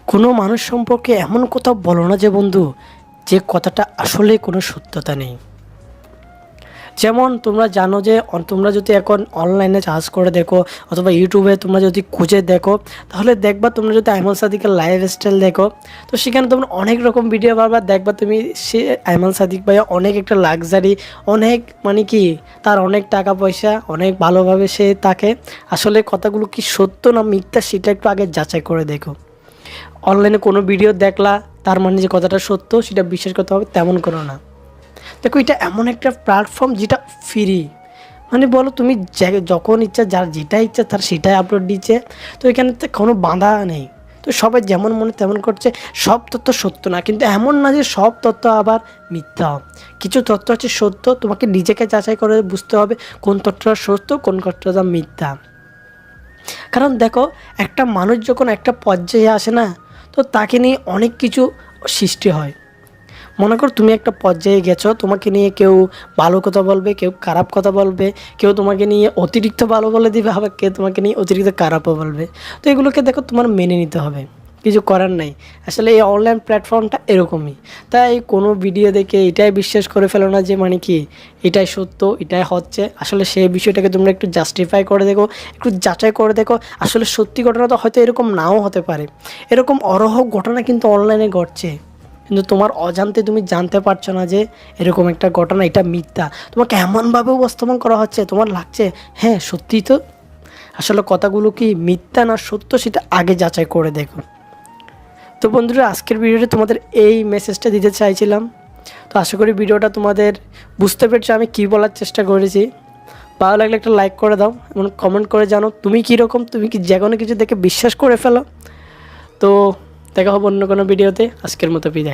কোনো মানুষ সম্পর্কে এমন কথা বলো না যে বন্ধু, যে কথাটা আসলে কোনো সত্যতা নেই। যেমন তোমরা জানো যে তোমরা যদি এখন অনলাইনে সার্চ করে দেখো অথবা ইউটিউবে তোমরা যদি খুঁজে দেখো, তাহলে দেখবা তোমরা যদি আইমান সাদিকের লাইফস্টাইল দেখো, তো সেখানে তোমরা অনেক রকম ভিডিও পাবা। দেখবা তুমি সে আইমান সাদিক ভাইয়া অনেক একটা লাক্সারি, অনেক মানে কি তার অনেক টাকা পয়সা, অনেক ভালোভাবে সে তাকে। আসলে কথাগুলো কি সত্য না মিথ্যা সেটা একটু আগে যাচাই করে দেখো। অনলাইনে কোনো ভিডিও দেখলা তার মানে যে কথাটা সত্য সেটা বিশ্বাস করতে হবে তেমন করো না। দেখো এটা এমন একটা প্ল্যাটফর্ম যেটা ফ্রি, মানে বলো তুমি যখন ইচ্ছা যার যেটা ইচ্ছা তার সেটাই আপলোড দিচ্ছে। তো এখানে তো কোনো বাঁধা নেই, তো সবাই যেমন মনে তেমন করছে। সব তথ্য সত্য না, কিন্তু এমন না যে সব তথ্য আবার মিথ্যা। কিছু তথ্য আছে সত্য, তোমাকে নিজেকে যাচাই করে বুঝতে হবে কোন তথ্যটা সত্য কোন তথ্যটা মিথ্যা। কারণ দেখো একটা মানুষ যখন একটা পর্যায়ে আসে না, তো তাকে নিয়ে অনেক কিছু সৃষ্টি হয়। মনে করো তুমি একটা পর্যায়ে গেছো, তোমাকে নিয়ে কেউ ভালো কথা বলবে, কেউ খারাপ কথা বলবে, কেউ তোমাকে নিয়ে অতিরিক্ত ভালো বলে দিবে, আবার কেউ তোমাকে নিয়ে অতিরিক্ত খারাপও বলবে। তো এগুলোকে দেখো তোমার মেনে নিতে হবে, কিছু করার নাই। আসলে এই অনলাইন প্ল্যাটফর্মটা এরকমই। তাই কোনো ভিডিও দেখে এটাই বিশ্বাস করে ফেলো না যে মানে কি এটাই সত্য এটাই হচ্ছে। আসলে সেই বিষয়টাকে তোমরা একটু জাস্টিফাই করে দেখো, একটু যাচাই করে দেখো। আসলে সত্যি ঘটনা তো হয়তো এরকম নাও হতে পারে। এরকম অরহ ঘটনা কিন্তু অনলাইনে ঘটছে, কিন্তু তোমার অজান্তে তুমি জানতে পারছো না যে এরকম একটা ঘটনা, এটা মিথ্যা। তোমাকে এমনভাবে উপস্থাপন করা হচ্ছে, তোমার লাগছে হ্যাঁ সত্যিই তো। আসলে কথাগুলো কি মিথ্যা না সত্য সেটা আগে যাচাই করে দেখো। তো বন্ধুরা, আজকের ভিডিওতে তোমাদের এই মেসেজটা দিতে চাইছিলাম। তো আশা করি ভিডিওটা তোমাদের বুঝতে পেরেছো আমি কী বলার চেষ্টা করেছি। ভালো লাগলে একটা লাইক করে দাও এবং কমেন্ট করে জানো তুমি কীরকম, তুমি কি যে কোনো কিছু দেখে বিশ্বাস করে ফেলো। তো দেখা হবে অন্য কোনো ভিডিওতে, আজকের মতো বিদায়।